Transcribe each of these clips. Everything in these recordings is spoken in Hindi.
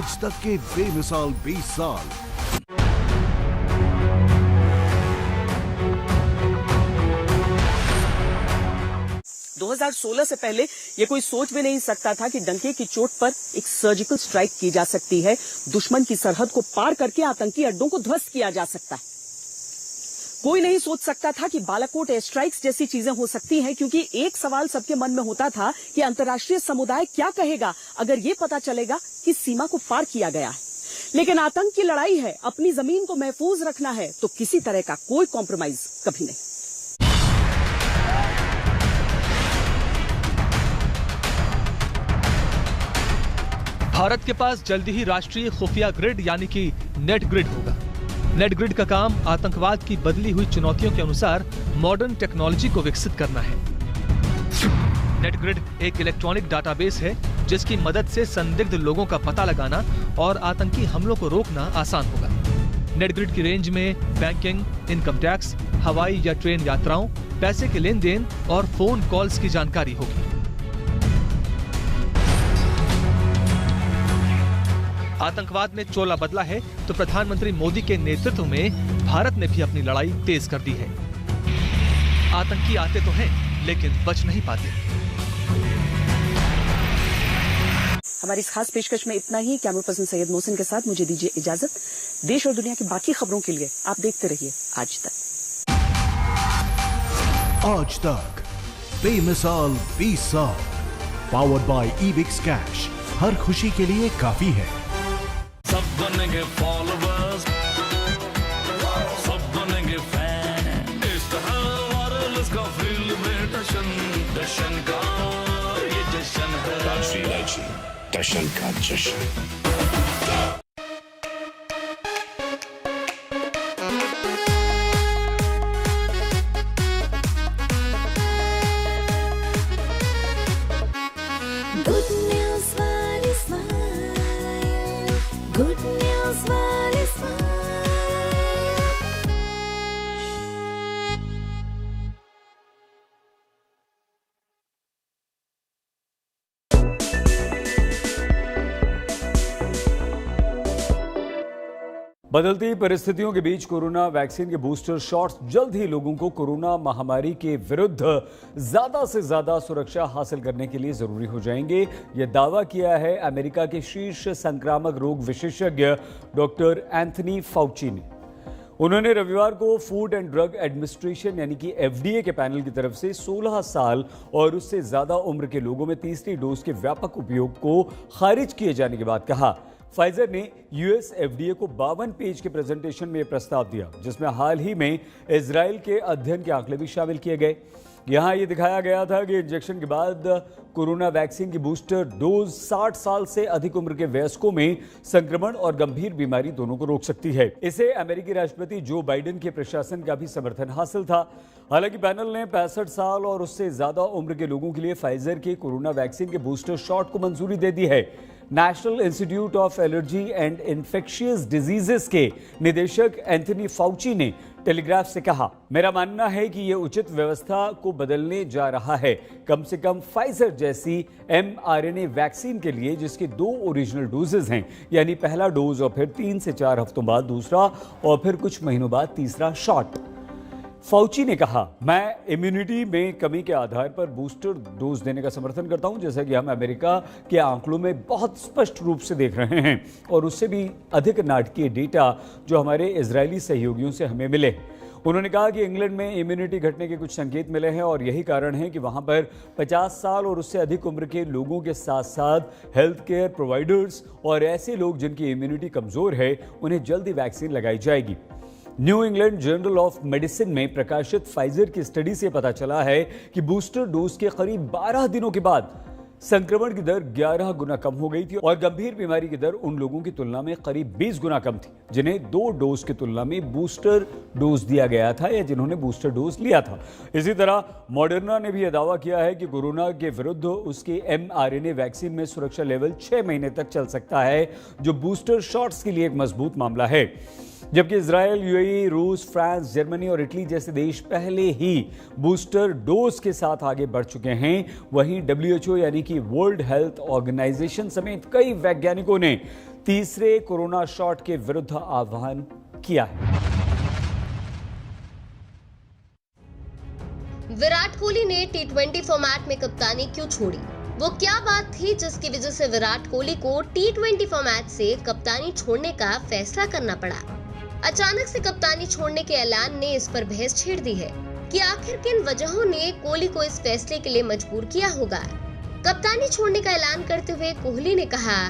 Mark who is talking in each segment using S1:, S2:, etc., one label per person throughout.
S1: आज तक के बेमिसाल 20 साल।
S2: दो 2016 से पहले ये कोई सोच भी नहीं सकता था कि डंके की चोट पर एक सर्जिकल स्ट्राइक की जा सकती है, दुश्मन की सरहद को पार करके आतंकी अड्डों को ध्वस्त किया जा सकता है। कोई नहीं सोच सकता था कि बालाकोट एयर स्ट्राइक्स जैसी चीजें हो सकती हैं, क्योंकि एक सवाल सबके मन में होता था कि अंतर्राष्ट्रीय समुदाय क्या कहेगा अगर ये पता चलेगा कि सीमा को पार किया गया है। लेकिन आतंक की लड़ाई है, अपनी जमीन को महफूज रखना है, तो किसी तरह का कोई कॉम्प्रोमाइज कभी नहीं।
S3: भारत के पास जल्दी ही राष्ट्रीय खुफिया ग्रिड यानी कि नेट ग्रिड होगा। नेट ग्रिड का काम आतंकवाद की बदली हुई चुनौतियों के अनुसार मॉडर्न टेक्नोलॉजी को विकसित करना है। नेट ग्रिड एक इलेक्ट्रॉनिक डाटाबेस है जिसकी मदद से संदिग्ध लोगों का पता लगाना और आतंकी हमलों को रोकना आसान होगा। नेट ग्रिड की रेंज में बैंकिंग, इनकम टैक्स, हवाई या ट्रेन यात्राओं, पैसे के लेन देन और फोन कॉल्स की जानकारी होगी। आतंकवाद में चोला बदला है तो प्रधानमंत्री मोदी के नेतृत्व में भारत ने भी अपनी लड़ाई तेज कर दी है। आतंकी आते तो हैं लेकिन बच नहीं पाते।
S2: हमारी इस खास पेशकश में इतना ही। कैमरा पर्सन सैयद मोहसिन के साथ मुझे दीजिए इजाजत। देश और दुनिया की बाकी खबरों के लिए आप देखते रहिए आज तक।
S1: आज तक बेमिसाल 20 साल। पावर्ड बाय ईबिक्स कैश, हर खुशी के लिए काफी है।
S4: सब बनेंगे फॉलोवर्स, सब बनेंगे फैन। इस का फील्ड में जश्न का ये जश्न है। जश्न का जश्न।
S5: बदलती परिस्थितियों के बीच कोरोना वैक्सीन के बूस्टर शॉट्स जल्द ही लोगों को कोरोना महामारी के विरुद्ध ज्यादा से ज्यादा सुरक्षा हासिल करने के लिए जरूरी हो जाएंगे। यह दावा किया है अमेरिका के शीर्ष संक्रामक रोग विशेषज्ञ डॉक्टर एंथनी फाउची ने। उन्होंने रविवार को फूड एंड ड्रग एडमिनिस्ट्रेशन यानी कि एफडीए के पैनल की तरफ से 16 साल और उससे ज्यादा उम्र के लोगों में तीसरी डोज के व्यापक उपयोग को खारिज किए जाने के बाद कहा, फाइजर ने यूएस एफडीए को 52 पेज के प्रेजेंटेशन में यह प्रस्ताव दिया, जिसमें हाल ही में इजराइल के अध्ययन के आंकड़े भी शामिल किए गए। यहां यह दिखाया गया था कि इंजेक्शन के बाद कोरोना वैक्सीन की बूस्टर डोज 60 साल से अधिक उम्र के वयस्कों में संक्रमण और गंभीर बीमारी दोनों को रोक सकती है। इसे अमेरिकी राष्ट्रपति जो बाइडेन के प्रशासन का भी समर्थन हासिल था। हालांकि पैनल ने 65 साल और उससे ज्यादा उम्र के लोगों के लिए फाइजर के कोरोना वैक्सीन के बूस्टर शॉट को मंजूरी दे दी है। National institute of allergy and infectious diseases के निदेशक एंथनी फाउची ने टेलीग्राफ से कहा, मेरा मानना है कि यह उचित व्यवस्था को बदलने जा रहा है, कम से कम फाइजर जैसी mRNA वैक्सीन के लिए जिसके 2 ओरिजिनल डोजेज हैं, यानी पहला डोज और फिर 3 से 4 हफ्तों बाद दूसरा और फिर कुछ महीनों बाद तीसरा शॉट। फाउची ने कहा, मैं इम्यूनिटी में कमी के आधार पर बूस्टर डोज देने का समर्थन करता हूं, जैसा कि हम अमेरिका के आंकड़ों में बहुत स्पष्ट रूप से देख रहे हैं और उससे भी अधिक नाटकीय डेटा जो हमारे इजरायली सहयोगियों से हमें मिले। उन्होंने कहा कि इंग्लैंड में इम्यूनिटी घटने के कुछ संकेत मिले हैं और यही कारण है कि वहां पर 50 साल और उससे अधिक उम्र के लोगों के साथ साथ हेल्थ केयर प्रोवाइडर्स और ऐसे लोग जिनकी इम्यूनिटी कमजोर है उन्हें जल्दी वैक्सीन लगाई जाएगी। New England journal of medicine में प्रकाशित फाइजर की स्टडी से पता चला है कि बूस्टर डोज के करीब 12 दिनों के बाद संक्रमण की दर 11 गुना कम हो गई थी और गंभीर बीमारी की दर उन लोगों की तुलना में करीब 20 गुना कम थी जिन्हें 2 डोज की तुलना में बूस्टर डोज दिया गया था या जिन्होंने बूस्टर डोज लिया था। इसी तरह मॉडर्ना ने भी यह दावा किया है कि कोरोना के विरुद्ध उसके mRNA वैक्सीन में सुरक्षा लेवल 6 महीने तक चल सकता है, जो बूस्टर शॉट्स के लिए एक मजबूत मामला है। जबकि इजराइल, यूएई, रूस, फ्रांस, जर्मनी और इटली जैसे देश पहले ही बूस्टर डोज के साथ आगे बढ़ चुके हैं, वहीं डब्ल्यूएचओ यानी कि वर्ल्ड हेल्थ ऑर्गेनाइजेशन समेत कई वैज्ञानिकों ने तीसरे कोरोना शॉट के विरुद्ध आह्वान किया है।
S6: विराट कोहली ने टी20 फॉर्मेट में कप्तानी क्यों छोड़ी? वो क्या बात थी जिसकी वजह से विराट कोहली को टी20 फॉर्मेट से कप्तानी छोड़ने का फैसला करना पड़ा? अचानक से कप्तानी छोड़ने के ऐलान ने इस पर बहस छेड़ दी है कि आखिर किन वजहों ने कोहली को इस फैसले के लिए मजबूर किया होगा। कप्तानी छोड़ने का ऐलान करते हुए कोहली ने कहा,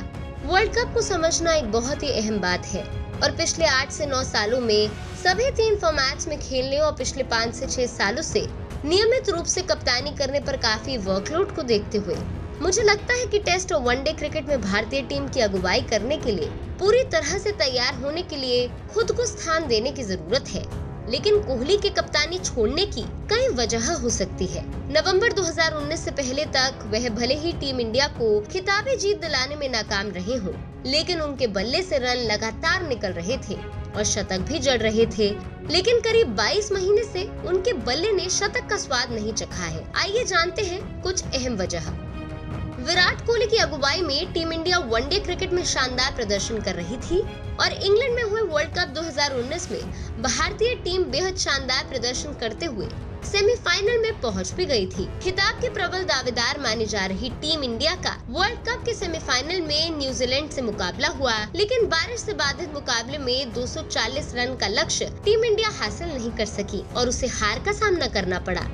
S6: वर्ल्ड कप को समझना एक बहुत ही अहम बात है और पिछले 8 से 9 सालों में सभी 3 फॉर्मेट्स में खेलने और पिछले 5 से 6 सालों से नियमित रूप से कप्तानी करने पर काफी वर्कलोड को देखते हुए मुझे लगता है कि टेस्ट और वनडे क्रिकेट में भारतीय टीम की अगुवाई करने के लिए पूरी तरह से तैयार होने के लिए खुद को स्थान देने की जरूरत है। लेकिन कोहली के कप्तानी छोड़ने की कई वजह हो सकती है। नवंबर 2019 से पहले तक वह भले ही टीम इंडिया को खिताबी जीत दिलाने में नाकाम रहे हों, लेकिन उनके बल्ले से रन लगातार निकल रहे थे और शतक भी जड़ रहे थे। लेकिन करीब 22 महीने से उनके बल्ले ने शतक का स्वाद नहीं चखा है। आइए जानते हैं कुछ अहम वजह। विराट कोहली की अगुवाई में टीम इंडिया वनडे क्रिकेट में शानदार प्रदर्शन कर रही थी और इंग्लैंड में हुए वर्ल्ड कप 2019 में भारतीय टीम बेहद शानदार प्रदर्शन करते हुए सेमीफाइनल में पहुंच भी गई थी। खिताब के प्रबल दावेदार मानी जा रही टीम इंडिया का वर्ल्ड कप के सेमीफाइनल में न्यूजीलैंड से मुकाबला हुआ, लेकिन बारिश से बाधित मुकाबले में 240 रन का लक्ष्य टीम इंडिया हासिल नहीं कर सकी और उसे हार का सामना करना पड़ा।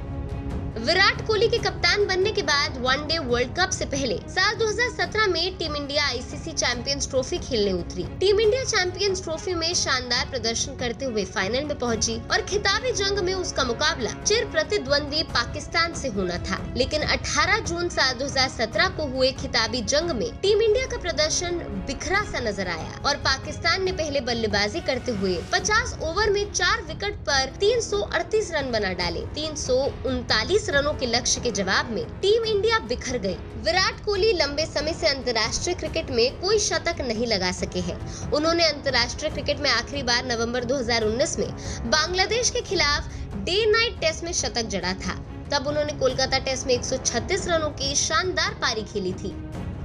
S6: विराट कोहली के कप्तान बनने के बाद वनडे वर्ल्ड कप से पहले साल 2017 में team India ICC champions trophy खेलने उतरी। टीम इंडिया चैंपियंस ट्रॉफी में शानदार प्रदर्शन करते हुए फाइनल में पहुंची और खिताबी जंग में उसका मुकाबला चिर प्रतिद्वंदी पाकिस्तान से होना था। लेकिन 18 जून साल 2017 को हुए खिताबी जंग में टीम इंडिया का प्रदर्शन बिखरा सा नजर आया और पाकिस्तान ने पहले बल्लेबाजी करते हुए 50 ओवर में 4 विकेट पर 338 रन बना डाले। 339 रनों के लक्ष्य के जवाब में टीम इंडिया बिखर गई। विराट कोहली लंबे समय से अंतर्राष्ट्रीय क्रिकेट में कोई शतक नहीं लगा सके हैं। उन्होंने अंतर्राष्ट्रीय क्रिकेट में आखिरी बार नवंबर 2019 में बांग्लादेश के खिलाफ डे नाइट टेस्ट में शतक जड़ा था। तब उन्होंने कोलकाता टेस्ट में 136 रनों की शानदार पारी खेली थी।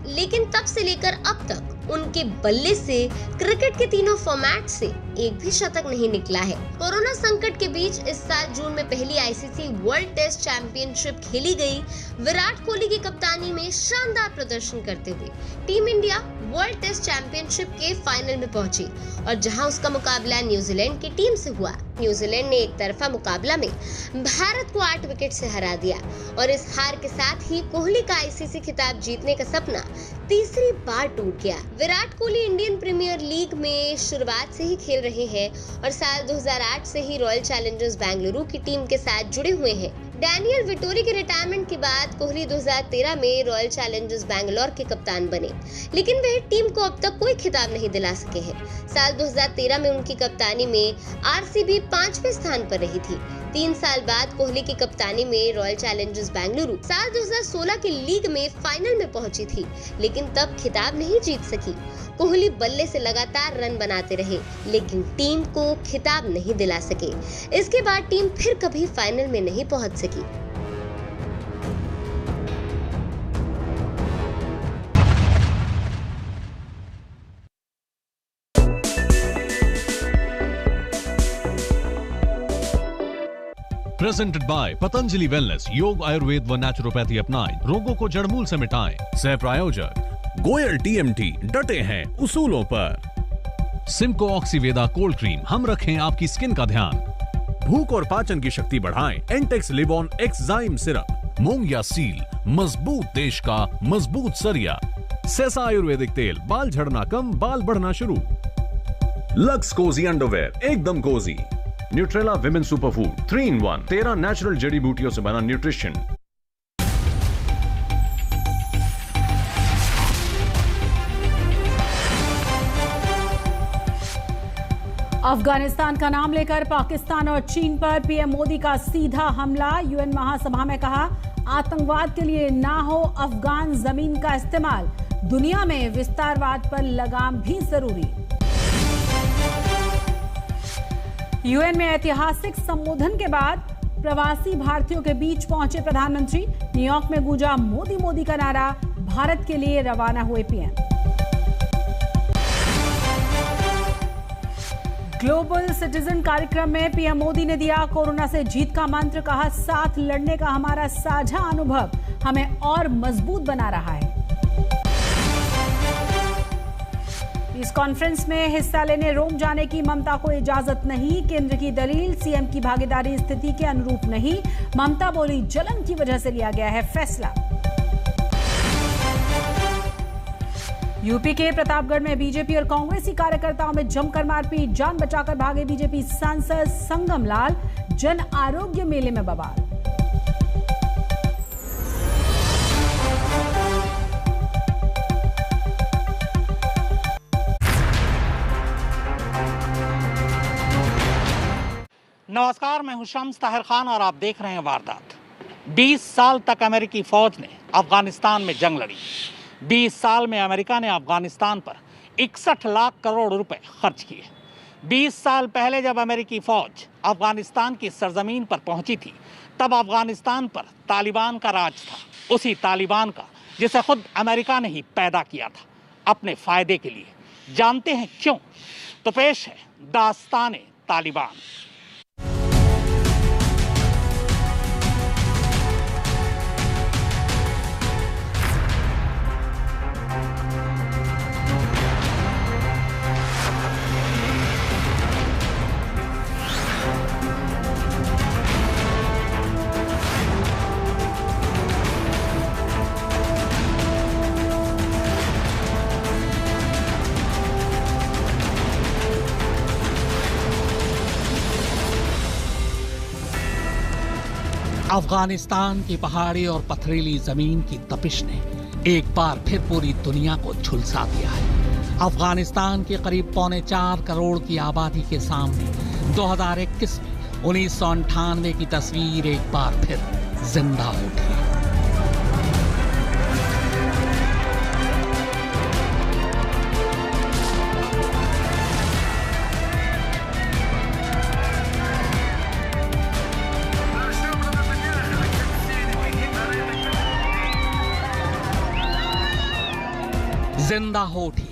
S6: लेकिन तब से लेकर अब तक उनके बल्ले से क्रिकेट के तीनों फॉर्मेट से एक भी शतक नहीं निकला है। कोरोना संकट के बीच इस साल जून में पहली आईसीसी वर्ल्ड टेस्ट चैंपियनशिप खेली गई। विराट कोहली की कप्तानी में शानदार प्रदर्शन करते हुए team India world test championship के फाइनल में पहुंची और जहां उसका मुकाबला न्यूजीलैंड की टीम से हुआ। न्यूजीलैंड ने एक तरफा मुकाबला में भारत को 8 विकेट से हरा दिया और इस हार के साथ ही कोहली का आईसीसी खिताब जीतने का सपना तीसरी बार टूट गया। Virat Kohli Indian Premier League में शुरुआत से ही खेल रहे हैं और साल 2008 से ही रॉयल चैलेंजर्स बेंगलुरु की टीम के साथ जुड़े हुए हैं। डैनियल विटोरी के रिटायरमेंट के बाद कोहली 2013 में रॉयल चैलेंजर्स बैंगलोर के कप्तान बने, लेकिन वह टीम को अब तक कोई खिताब नहीं दिला सके हैं। साल 2013 में उनकी कप्तानी में आरसीबी 5वें स्थान पर रही थी। 3 साल बाद कोहली की कप्तानी में रॉयल चैलेंजर्स बेंगलुरु साल 2016 के लीग में फाइनल में पहुंची थी, लेकिन तब खिताब नहीं जीत सकी। कोहली बल्ले से लगातार रन बनाते रहे, लेकिन टीम को खिताब नहीं दिला सके। इसके बाद टीम फिर कभी फाइनल में नहीं पहुंच सकी।
S7: Presented by Patanjali wellness. योग, आयुर्वेद व नेचुरोपैथी अपनाएं, रोगों को जड़मूल से मिटाएं। सह प्रायोजक गोयल टीएमटी, डटे हैं उसूलों पर। सिम्को ऑक्सीवेदा कोल्ड क्रीम, हम रखें आपकी स्किन का ध्यान। भूख और पाचन की शक्ति बढ़ाएं, एंटेक्स लिवॉन एक्सजाइम सिरप। मूंग या सील, मजबूत देश का मजबूत सरिया। सेसा आयुर्वेदिक तेल, बाल झड़ना कम, बाल बढ़ना शुरू। लक्स कोजी अंडरवेयर, एकदम cozy. Nutrela women superfood 3-in-1, 13 natural जड़ी बूटियों से बना न्यूट्रिशन।
S8: अफगानिस्तान का नाम लेकर पाकिस्तान और चीन पर पीएम मोदी का सीधा हमला। यूएन महासभा में कहा, आतंकवाद के लिए ना हो अफगान जमीन का इस्तेमाल। दुनिया में विस्तारवाद पर लगाम भी जरूरी। यूएन में ऐतिहासिक संबोधन के बाद प्रवासी भारतीयों के बीच पहुंचे प्रधानमंत्री। न्यूयॉर्क में गूंजा मोदी मोदी का नारा। भारत के लिए रवाना हुए पीएम। ग्लोबल सिटीजन कार्यक्रम में पीएम मोदी ने दिया कोरोना से जीत का मंत्र, कहा साथ लड़ने का हमारा साझा अनुभव हमें और मजबूत बना रहा है। इस कॉन्फ्रेंस में हिस्सा लेने रोम जाने की ममता को इजाजत नहीं, केंद्र की दलील सीएम की भागीदारी स्थिति के अनुरूप नहीं। ममता बोली जलन की वजह से लिया गया है फैसला। यूपी के प्रतापगढ़ में बीजेपी और कांग्रेसी कार्यकर्ताओं में जमकर मारपीट, जान बचाकर भागे बीजेपी सांसद संगम लाल, जन आरोग्य मेले में बवाल।
S9: नमस्कार, मैं हूं शम्स ताहिर खान और आप देख रहे हैं वारदात। 20 साल तक अमेरिकी फौज ने अफगानिस्तान में जंग लड़ी। 20 साल में अमेरिका ने अफगानिस्तान पर 61 लाख करोड़ रुपए खर्च किए। 20 साल पहले जब अमेरिकी फौज अफगानिस्तान की सरजमीन पर पहुंची थी, तब अफगानिस्तान पर तालिबान का राज था। उसी तालिबान का जिसे खुद अमेरिका ने ही पैदा किया था अपने फायदे के लिए। जानते हैं क्यों? तो पेश है दास्ताने तालिबान। अफगानिस्तान की पहाड़ी और पथरीली जमीन की तपिश ने एक बार फिर पूरी दुनिया को झुलसा दिया है। अफगानिस्तान के करीब 4.25 करोड़ की आबादी के सामने 2021 में 1998 की तस्वीर एक बार फिर जिंदा उठी। जिंदा हो उठी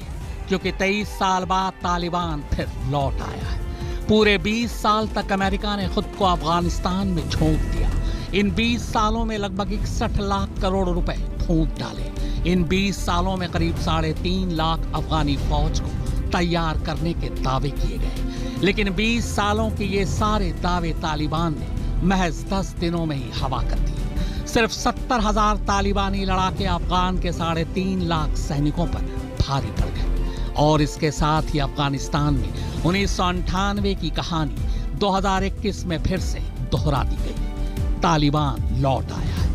S9: क्योंकि 23 साल बाद तालिबान फिर लौट आया है। पूरे 20 साल तक अमेरिका ने खुद को अफगानिस्तान में झोंक दिया। इन 20 सालों में लगभग 61 लाख करोड़ रुपए फूंक डाले। इन 20 सालों में करीब 3.5 लाख अफगानी फौज को तैयार करने के दावे किए गए, लेकिन 20 सालों के ये सारे दावे तालिबान ने महज 10 दिनों में ही हवा कर दी। सिर्फ 70,000 तालिबानी लड़ाके अफगान के 3.5 लाख सैनिकों पर भारी पड़ गए। और इसके साथ ही अफगानिस्तान में 1998 की कहानी 2021 में फिर से दोहरा दी गई। तालिबान लौट आया है।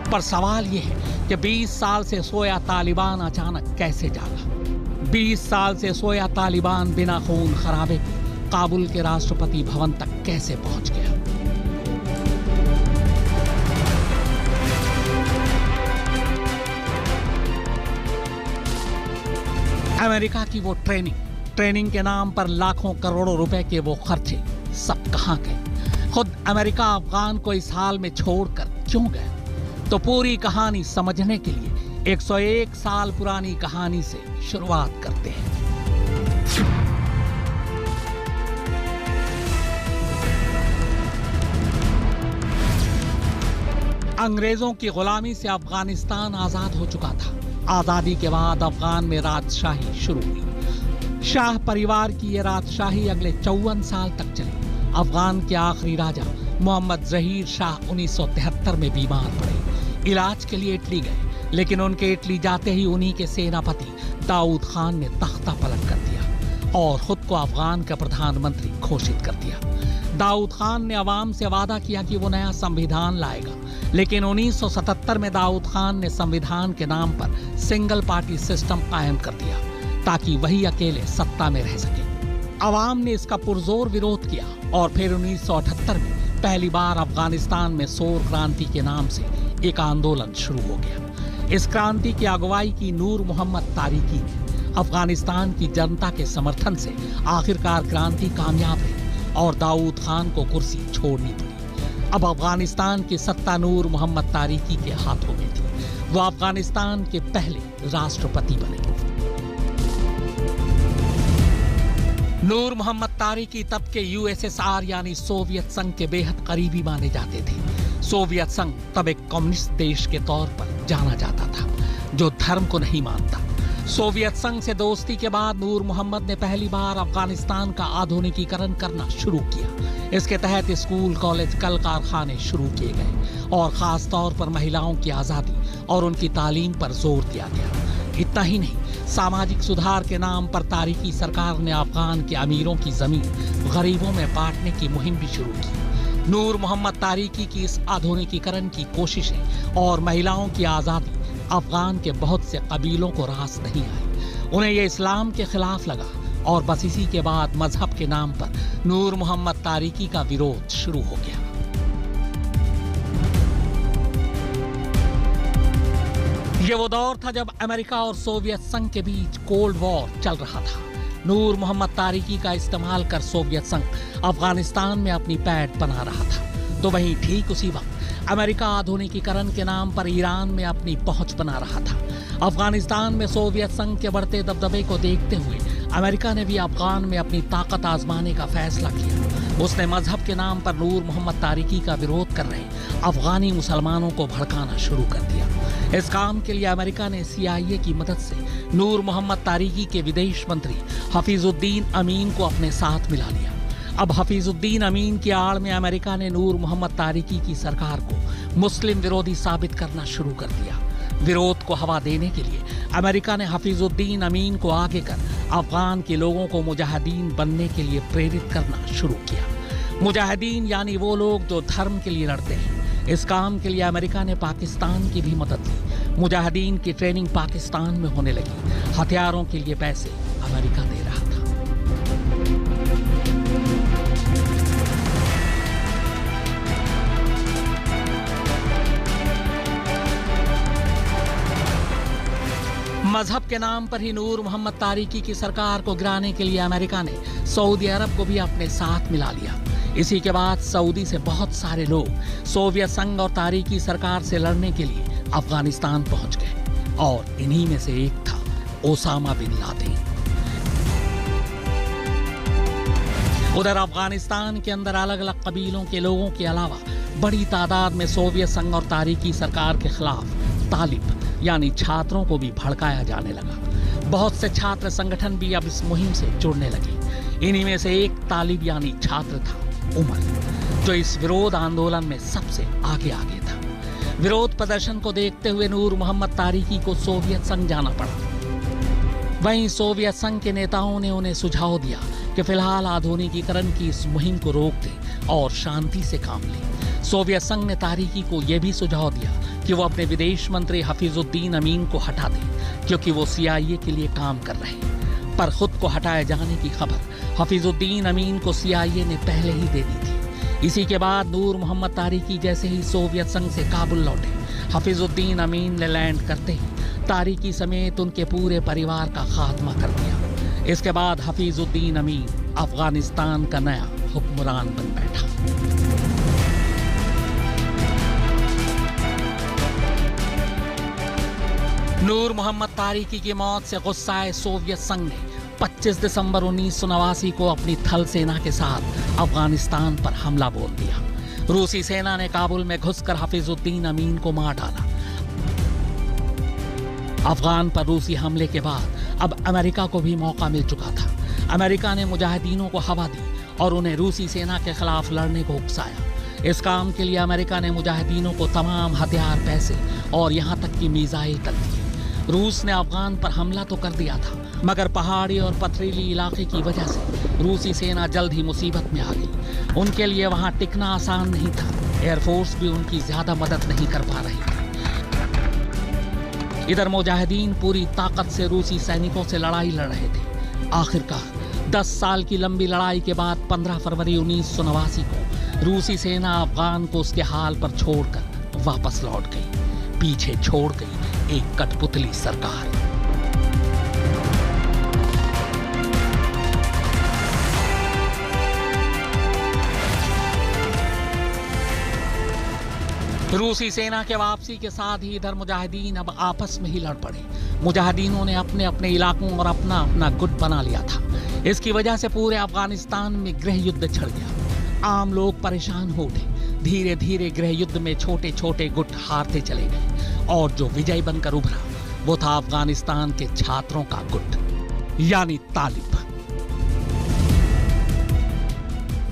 S9: पर सवाल यह है कि 20 साल से सोया तालिबान अचानक कैसे जागा? 20 साल से सोया तालिबान बिना खून खराबे के काबुल के राष्ट्रपति भवन तक कैसे पहुंच गया? अमेरिका की वो ट्रेनिंग के नाम पर लाखों करोड़ों रुपए के वो खर्चे सब कहां गए? खुद अमेरिका अफगान को इस हाल में छोड़कर क्यों गया? तो पूरी कहानी समझने के लिए 101 साल पुरानी कहानी से शुरुआत करते हैं। अंग्रेजों की गुलामी से अफगानिस्तान आजाद हो चुका था। आजादी के बाद अफगान में राजशाही शुरू हुई। शाह परिवार की यह राजशाही अगले 54 साल तक चली। अफगान के आखिरी राजा मोहम्मद जहीर शाह 1973 में बीमार पड़े। इलाज के लिए इटली गए, लेकिन उनके इटली जाते ही उन्हीं के सेनापति दाऊद खान ने तख्ता पलट कर दिया और खुद को अफगान का प्रधानमंत्री घोषित कर दिया। दाऊद खान ने अवाम से वादा किया कि वो नया संविधान लाएगा, लेकिन 1977 में दाऊद खान ने संविधान के नाम पर सिंगल पार्टी सिस्टम कायम कर दिया ताकि वही अकेले सत्ता में रह सके। अवाम ने इसका पुरजोर विरोध किया और फिर 1978 में पहली बार अफगानिस्तान में सौर क्रांति के नाम से एक आंदोलन शुरू हो गया। इस क्रांति की अगुवाई की नूर मोहम्मद तारिकी ने। अफगानिस्तान की जनता के समर्थन से आखिरकार क्रांति कामयाब रही और दाऊद खान को कुर्सी छोड़नी पड़ी। अब अफगानिस्तान की सत्ता नूर मोहम्मद तारिकी के हाथों में थी। वो अफगानिस्तान के पहले राष्ट्रपति बने। नूर मोहम्मद तारिकी तब के यूएसएसआर यानी सोवियत संघ के बेहद करीबी माने जाते थे। सोवियत संघ तब एक कम्युनिस्ट देश के तौर पर जाना जाता था जो धर्म को नहीं मानता। सोवियत संघ से दोस्ती के बाद नूर मोहम्मद ने पहली बार अफगानिस्तान का आधुनिकीकरण करना शुरू किया। इसके तहत स्कूल, कॉलेज, कल कारखाने शुरू किए गए और खास तौर पर महिलाओं की आजादी और उनकी तालीम पर जोर दिया गया। इतना ही नहीं, सामाजिक सुधार के नाम पर तारिकी सरकार ने अफगान के अमीरों की जमीन गरीबों में बांटने की मुहिम भी शुरू की। नूर मोहम्मद तारिकी की इस आधुनिकीकरण की कोशिशें और महिलाओं की आजादी अफगान के बहुत से कबीलों को रास नहीं आई। उन्हें यह इस्लाम के खिलाफ लगा और बस इसी के बाद मजहब के नाम पर नूर मोहम्मद तारिकी का विरोध शुरू हो गया। ये वो दौर था जब अमेरिका और सोवियत संघ के बीच कोल्ड वॉर चल रहा था। नूर मोहम्मद तारिकी का इस्तेमाल कर सोवियत संघ अफगानिस्तान में अपनी पैठ बना रहा था, तो वहीं ठीक उसी वक्त अमेरिका आधुनिकीकरण के नाम पर ईरान में अपनी पहुंच बना रहा था। अफगानिस्तान में सोवियत संघ के बढ़ते दबदबे को देखते हुए अमेरिका ने भी अफगान में अपनी ताकत आजमाने का फैसला किया। उसने मजहब के नाम पर नूर मोहम्मद तारिकी का विरोध कर रहे अफगानी मुसलमानों को भड़काना शुरू कर दिया। इस काम के लिए अमेरिका ने CIA की मदद से नूर मोहम्मद तारिकी के विदेश मंत्री हफीजुद्दीन अमीन को अपने साथ मिला लिया। अब हफीजुद्दीन अमीन की आड़ में अमेरिका ने नूर मोहम्मद तारिकी की सरकार को मुस्लिम विरोधी साबित करना शुरू कर दिया। विरोध को हवा देने के लिए अमेरिका ने हफीजुद्दीन अमीन को आगे कर अफगान के लोगों को मुजाहिदीन बनने के लिए प्रेरित करना शुरू किया। मुजाहिदीन यानी वो लोग जो धर्म के लिए लड़ते हैं। इस काम के लिए अमेरिका ने पाकिस्तान की भी मदद ली। मुजाहिदीन की ट्रेनिंग पाकिस्तान में होने लगी। हथियारों के लिए पैसे अमेरिका दे रहा था। मजहब के नाम पर ही नूर मोहम्मद तारिकी की सरकार को गिराने के लिए अमेरिका ने सऊदी अरब को भी अपने साथ मिला लिया। इसी के बाद सऊदी से बहुत सारे लोग सोवियत संघ और तारिकी सरकार से लड़ने के लिए अफगानिस्तान पहुंच गए और इन्हीं में से एक था ओसामा बिन लादेन। उधर अफगानिस्तान के अंदर अलग अलग कबीलों के लोगों के अलावा बड़ी तादाद में सोवियत संघ और तारिकी सरकार के खिलाफ तालिब यानी छात्रों को भी भड़काया जाने लगा। बहुत से छात्र संगठन भी अब इस मुहिम से जुड़ने लगे। इन्हीं में से एक तालिब यानी छात्र था उमर, जो इस विरोध आंदोलन में सबसे आगे था। विरोध प्रदर्शन को देखते हुए नूर मोहम्मद तारिकी को सोवियत संघ जाना पड़ा। वहीं सोवियत संघ के नेताओं ने उन्हें सुझाव दिया कि फिलहाल आधुनिकीकरण की इस मुहिम को रोक दें और शांति से काम लें। सोवियत संघ ने तारिकी को यह भी सुझाव दिया कि वो अपने विदेश मंत्री हफीजुद्दीन अमीन को हटा दें, क्योंकि वो CIA के लिए काम कर रहे हैं। पर खुद को हटाए जाने की खबर हफीजुद्दीन अमीन को CIA ने पहले ही दे दी थी। इसी के बाद नूर मोहम्मद तारिकी जैसे ही सोवियत संघ से काबुल लौटे, हफीजुद्दीन अमीन ने लैंड करते ही तारिकी समेत उनके पूरे परिवार का खात्मा कर दिया। इसके बाद हफीजुद्दीन अमीन अफगानिस्तान का नया हुक्मरान बन बैठा। नूर मोहम्मद तारिकी की मौत से गुस्साए सोवियत संघ ने 25 दिसंबर 1989 को अपनी थल सेना के साथ अफगानिस्तान पर हमला बोल दिया। रूसी सेना ने काबुल में घुसकर हफीजुद्दीन अमीन को मार डाला। अफगान पर रूसी हमले के बाद अब अमेरिका को भी मौका मिल चुका था। अमेरिका ने मुजाहिदीनों को हवा दी और उन्हें रूसी सेना के खिलाफ लड़ने को उकसाया। इस काम के लिए अमेरिका ने मुजाहिदीनों को तमाम हथियार, पैसे और यहाँ तक कि मिसाइल तक दिए। रूस ने अफगान पर हमला तो कर दिया था, मगर पहाड़ी और पथरीली इलाके की वजह से रूसी सेना जल्द ही मुसीबत में आ गई। उनके लिए वहां टिकना आसान नहीं था। एयरफोर्स भी उनकी ज्यादा मदद नहीं कर पा रही थी। इधर मुजाहिदीन पूरी ताकत से रूसी सैनिकों से लड़ाई लड़ रहे थे। आखिरकार 10 साल की लंबी लड़ाई के बाद 15 फरवरी 1989 को रूसी सेना अफगान को उसके हाल पर छोड़कर वापस लौट गई। पीछे छोड़ गई एक कठपुतली सरकार। रूसी सेना के वापसी के साथ ही इधर मुजाहिदीन अब आपस में ही लड़ पड़े। मुजाहिदीनों ने अपने अपने इलाकों और अपना अपना गुट बना लिया था। इसकी वजह से पूरे अफगानिस्तान में गृह युद्ध छिड़ गया। आम लोग परेशान हो उठे। धीरे धीरे गृह युद्ध में छोटे छोटे गुट हारते चले गए और जो विजयी बनकर उभरा वो था अफगानिस्तान के छात्रों का गुट, यानी तालिब।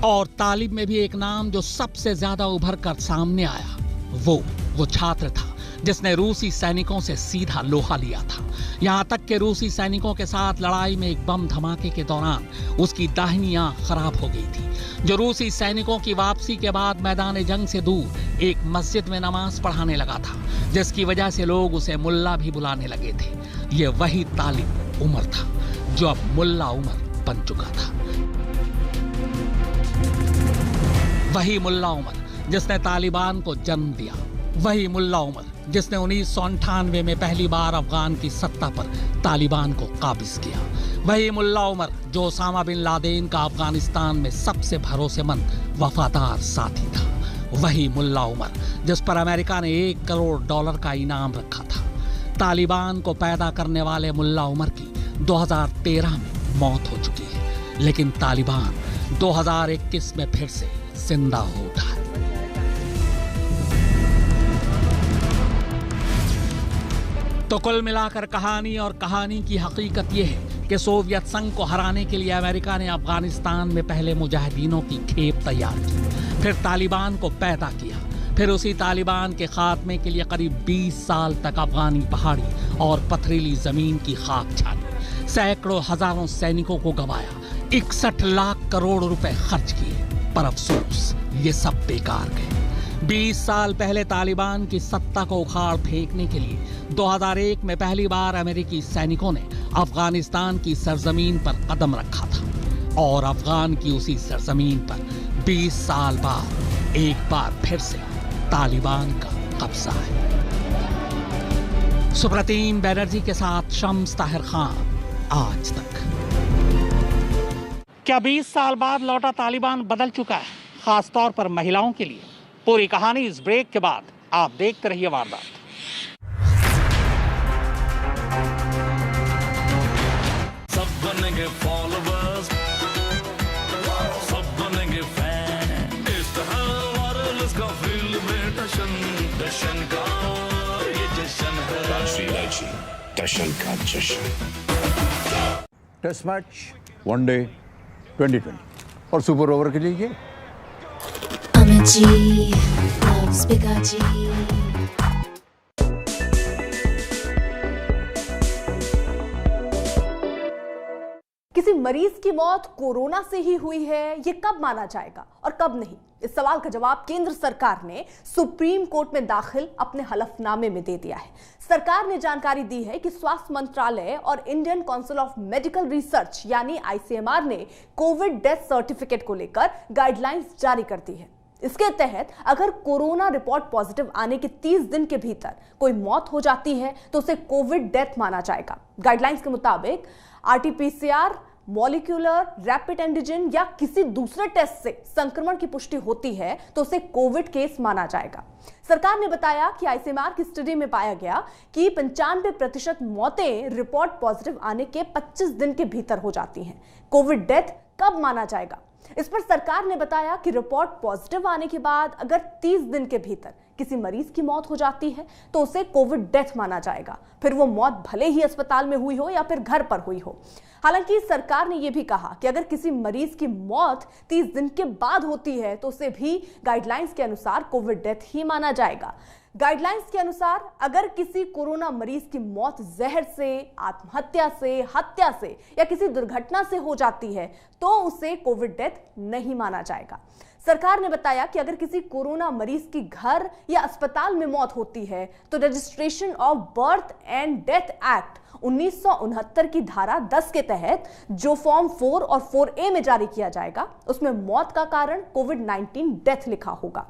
S9: और तालिब में भी एक नाम जो सबसे ज्यादा उभर कर सामने आया, वो छात्र था जिसने रूसी सैनिकों से सीधा लोहा लिया था। यहां तक कि रूसी सैनिकों के साथ लड़ाई में एक बम धमाके के दौरान उसकी दाहिनी आंख खराब हो गई थी। जो रूसी सैनिकों की वापसी के बाद मैदान जंग से दूर एक मस्जिद में नमाज पढ़ाने लगा था, जिसकी वजह से लोग उसे मुल्ला भी बुलाने लगे थे। ये वही तालिब उमर था जो अब मुल्ला उमर बन चुका था। वही मुल्ला उमर जिसने तालिबान को जन्म दिया, वही मुल्ला उमर जिसने 1998 में पहली बार अफगान की सत्ता पर तालिबान को काबिज किया, वही मुल्ला उमर जो ओसामा बिन लादेन का अफगानिस्तान में सबसे भरोसेमंद वफादार साथी था, वही मुल्ला उमर जिस पर अमेरिका ने $1 करोड़ का इनाम रखा था। तालिबान को पैदा करने वाले मुल्ला उमर की 2013 में मौत हो चुकी है, लेकिन तालिबान 2021 में फिर से जिंदा हो उठा है। तो कुल मिलाकर कहानी की हकीकत यह है कि सोवियत संघ को हराने के लिए अमेरिका ने अफगानिस्तान में पहले मुजाहिदीनों की खेप तैयार की, फिर तालिबान को पैदा किया, फिर उसी तालिबान के खात्मे के लिए करीब 20 साल तक अफगानी पहाड़ी और पथरीली जमीन की खाक छानी, सैकड़ों हजारों सैनिकों को गंवाया, 61 लाख करोड़ रुपए खर्च किए, पर अफसोस ये सब बेकार गए। 20 साल पहले तालिबान की सत्ता को उखाड़ फेंकने के लिए 2001 में पहली बार अमेरिकी सैनिकों ने अफगानिस्तान की सरजमीन पर कदम रखा था और अफगान की उसी सरजमीन पर 20 साल बाद एक बार फिर से तालिबान का कब्जा है। सुप्रतीम बैनर्जी के साथ शम्स ताहिर खान, आज तक। क्या 20 साल बाद लौटा तालिबान बदल चुका है, खासतौर पर महिलाओं के लिए? पूरी कहानी इस ब्रेक के बाद। आप देखते रहिए वारदात।
S4: सब बनेंगे फॉलोवर्स, सब बनेंगे फैन। इस तरह वायरलेस का फील्ड में जश्न का ये जश्न है। राष्ट्रीय इलायची जश्न का जश्न।
S10: टेस्ट मैच, वनडे 2020 और सुपर ओवर के लिए
S11: G loves Pikachu.
S12: किसी मरीज की मौत कोरोना से ही हुई है, ये कब माना जाएगा और कब नहीं? इस सवाल का जवाब केंद्र सरकार ने सुप्रीम कोर्ट में दाखिल अपने हलफनामे में दे दिया है। सरकार ने जानकारी दी है कि स्वास्थ्य मंत्रालय और Indian council of medical research यानी ICMR ने कोविड डेथ सर्टिफिकेट को लेकर गाइडलाइंस जारी कर दी है। इसके तहत अगर कोरोना रिपोर्ट पॉजिटिव आने के 30 दिन के भीतर कोई मौत हो जाती है तो उसे कोविड डेथ माना जाएगा। गाइडलाइंस के मुताबिक RT-PCR, मॉलिक्यूलर, रैपिड एंटीजन या किसी दूसरे टेस्ट से संक्रमण की पुष्टि होती है तो उसे कोविड केस माना जाएगा। सरकार ने बताया कि ICMR की स्टडी में पाया गया कि 95% मौतें रिपोर्ट पॉजिटिव आने के 25 दिन के भीतर हो जाती हैं। कोविड डेथ कब माना जाएगा? इस पर सरकार ने बताया कि रिपोर्ट पॉजिटिव आने के बाद अगर 30 दिन के भीतर किसी मरीज की मौत हो जाती है तो उसे कोविड डेथ माना जाएगा, फिर वो मौत भले ही अस्पताल में हुई हो या फिर घर पर हुई हो। हालांकि सरकार ने यह भी कहा कि अगर किसी मरीज की मौत 30 दिन के बाद होती है तो उसे भी गाइडलाइंस के अनुसार कोविड डेथ ही माना जाएगा। गाइडलाइंस के अनुसार अगर किसी कोरोना मरीज की मौत जहर से, आत्महत्या से, हत्या से या किसी दुर्घटना से हो जाती है तो उसे कोविड डेथ नहीं माना जाएगा। सरकार ने बताया कि अगर किसी कोरोना मरीज की घर या अस्पताल में मौत होती है तो registration of birth and death act 1969 की धारा 10 के तहत जो फॉर्म 4 और 4A में जारी किया जाएगा उसमें मौत का कारण कोविड-19 डेथ लिखा होगा।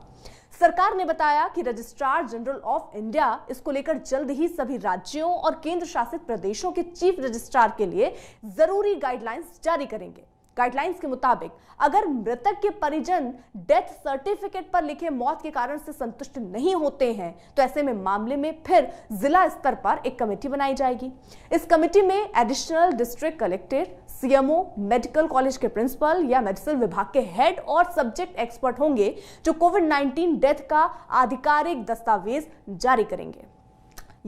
S12: सरकार ने बताया कि रजिस्ट्रार जनरल ऑफ इंडिया इसको लेकर जल्द ही सभी राज्यों और केंद्र शासित प्रदेशों के चीफ रजिस्ट्रार के लिए जरूरी गाइडलाइंस जारी करेंगे। गाइडलाइंस के मुताबिक अगर मृतक के परिजन डेथ सर्टिफिकेट पर लिखे मौत के कारण से संतुष्ट नहीं होते हैं तो ऐसे में मामले में फिर जिला स्तर पर एक कमेटी बनाई जाएगी। इस कमेटी में additional district collector, CMO, medical college के प्रिंसिपल या मेडिसिन विभाग के हेड और सब्जेक्ट एक्सपर्ट होंगे जो कोविड-19 डेथ का आधिकारिक दस्तावेज जारी करेंगे।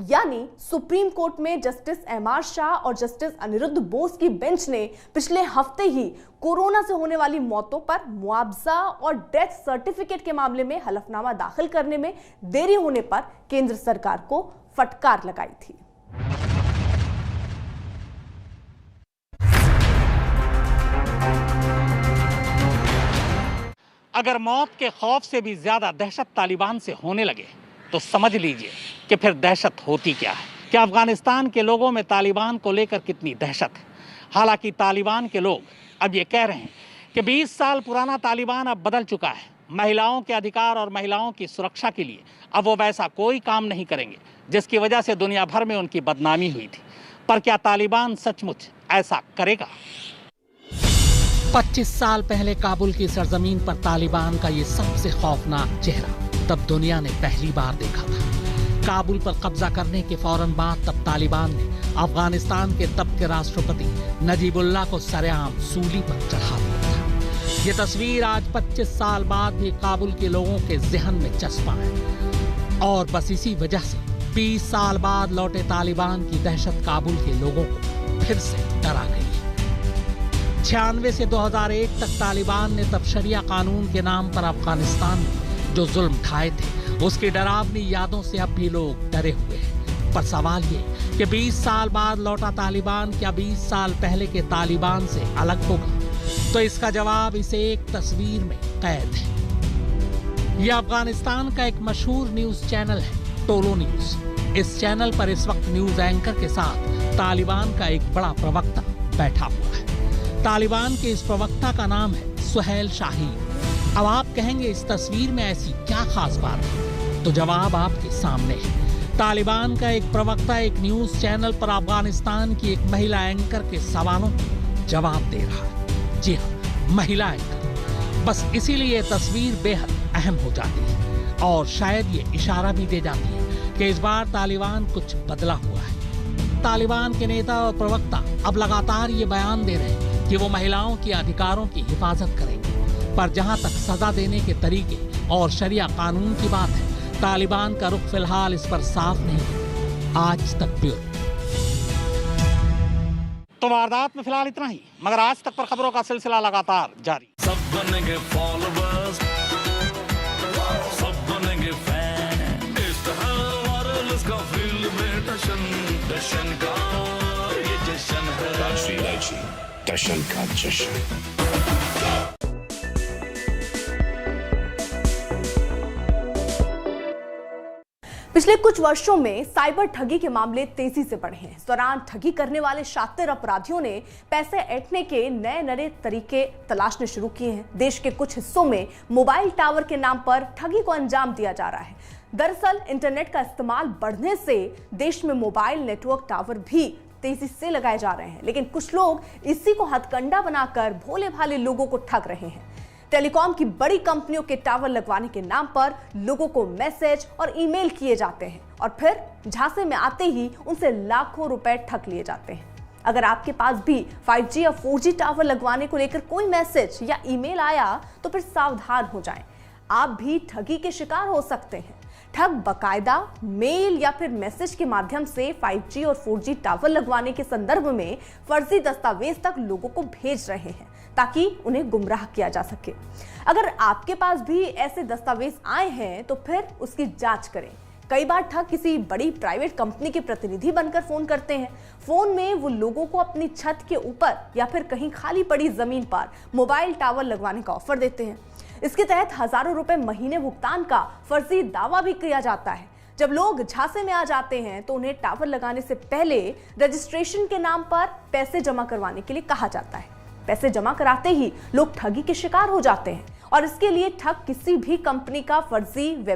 S12: यानी सुप्रीम कोर्ट में जस्टिस एमआर शाह और जस्टिस अनिरुद्ध बोस की बेंच ने पिछले हफ्ते ही कोरोना से होने वाली मौतों पर मुआवजा और डेथ सर्टिफिकेट के मामले में हलफनामा दाखिल करने में देरी होने पर केंद्र सरकार को फटकार लगाई थी।
S9: अगर मौत के खौफ से भी ज्यादा दहशत तालिबान से होने लगे तो समझ लीजिए कि फिर दहशत होती क्या है। कि अफगानिस्तान के लोगों में तालिबान को लेकर कितनी दहशत है। हालांकि तालिबान के लोग अब ये कह रहे हैं कि 20 साल पुराना तालिबान अब बदल चुका है। महिलाओं के अधिकार और महिलाओं की सुरक्षा के लिए अब वो वैसा कोई काम नहीं करेंगे जिसकी वजह से दुनिया भर में उनकी बदनामी हुई थी। पर क्या तालिबान सचमुच ऐसा करेगा? 25 साल पहले काबुल की सरजमीन पर तालिबान का ये सबसे खौफनाक चेहरा तब दुनिया ने पहली बार देखा था। काबुल पर कब्जा करने के फौरन बाद तब तालिबान ने अफगानिस्तान के तब के राष्ट्रपति नजीबुल्लाह को सरेआम सूली पर चढ़ा दिया था। ये तस्वीर आज 25 साल बाद भी काबुल के लोगों के जहन में चस्पा है और बस इसी वजह से 20 साल बाद लौटे तालिबान की दहशत काबुल के लोगों को फिर से डरा गई है। 96 से 2001 तक तालिबान ने तब शरिया कानून के नाम पर अफगानिस्तान में जो जुल्म ढाए थे उसकी डरावनी यादों से अब भी लोग डरे हुए हैं। पर सवाल ये कि 20 साल बाद लौटा तालिबान क्या 20 साल पहले के तालिबान से अलग होगा? तो इसका जवाब इस एक तस्वीर में कैद है। यह अफगानिस्तान का एक मशहूर न्यूज चैनल है, टोलो न्यूज। इस चैनल पर इस वक्त न्यूज एंकर के साथ तालिबान का एक बड़ा प्रवक्ता बैठा हुआ है। तालिबान के इस प्रवक्ता का नाम है सुहेल शाहीन। अब आप कहेंगे इस तस्वीर में ऐसी क्या खास बात है? तो जवाब आपके सामने है। तालिबान का एक प्रवक्ता एक न्यूज चैनल पर अफगानिस्तान की एक महिला एंकर के सवालों का जवाब दे रहा है। जी हाँ, महिला एंकर। बस इसीलिए तस्वीर बेहद अहम हो जाती है और शायद ये इशारा भी दे जाती है कि इस बार तालिबान कुछ बदला हुआ है। तालिबान के नेता और प्रवक्ता अब लगातार ये बयान दे रहे हैं कि वो महिलाओं के अधिकारों की हिफाजत करेंगे। पर जहां तक सजा देने के तरीके और शरिया कानून की बात है, तालिबान का रुख फिलहाल इस पर साफ नहीं है। आज तक ब्यूरो। तो वारदात में फिलहाल इतना ही, मगर आज तक पर खबरों का सिलसिला लगातार जारी।
S4: सब बनेंगे फॉलोवर्स, सब बनेंगे फैन। इस तरह वायरलेस का फील्ड में जश्न का ये जश्न है। राष्ट्रीय इलायची, जश्न का जश्न।
S12: पिछले कुछ वर्षों में साइबर ठगी के मामले तेजी से बढ़े हैं। इस दौरान ठगी करने वाले शातिर अपराधियों ने पैसे ऐंठने के नए नए तरीके तलाशने शुरू किए हैं। देश के कुछ हिस्सों में मोबाइल टावर के नाम पर ठगी को अंजाम दिया जा रहा है। दरअसल इंटरनेट का इस्तेमाल बढ़ने से देश में मोबाइल नेटवर्क टावर भी तेजी से लगाए जा रहे हैं, लेकिन कुछ लोग इसी को हथकंडा बनाकर भोले भाले लोगों को ठग रहे हैं। टेलीकॉम की बड़ी कंपनियों के टावर लगवाने के नाम पर लोगों को मैसेज और ईमेल किए जाते हैं और फिर झांसे में आते ही उनसे लाखों रुपए ठग लिए जाते हैं। अगर आपके पास भी 5G या 4G टावर लगवाने को लेकर कोई मैसेज या ईमेल आया तो फिर सावधान हो जाएं। आप भी ठगी के शिकार हो सकते हैं। ठग बकायदा मेल या फिर मैसेज के माध्यम से 5G और 4G टावर लगवाने के संदर्भ में फर्जी दस्तावेज तक लोगों को भेज रहे हैं ताकि उन्हें गुमराह किया जा सके। अगर आपके पास भी ऐसे दस्तावेज आए हैं तो फिर उसकी जांच करें। कई बार ठग किसी बड़ी प्राइवेट कंपनी के प्रतिनिधि बनकर फोन करते हैं। फोन में वो लोगों को अपनी छत के ऊपर या फिर कहीं खाली पड़ी जमीन पर मोबाइल टावर लगवाने का ऑफर देते हैं। इसके तहत हजारों रुपए महीने भुगतान का फर्जी दावा भी किया जाता है। जब लोग झांसे में आ जाते हैं तो उन्हें टावर लगाने से पहले रजिस्ट्रेशन के नाम पर पैसे जमा करवाने के लिए कहा जाता है। पैसे जमा कराते ही लोग ठगी के शिकार हो जाते हैं और इसके लिए ठग किसी भी कंपनी का फर्जी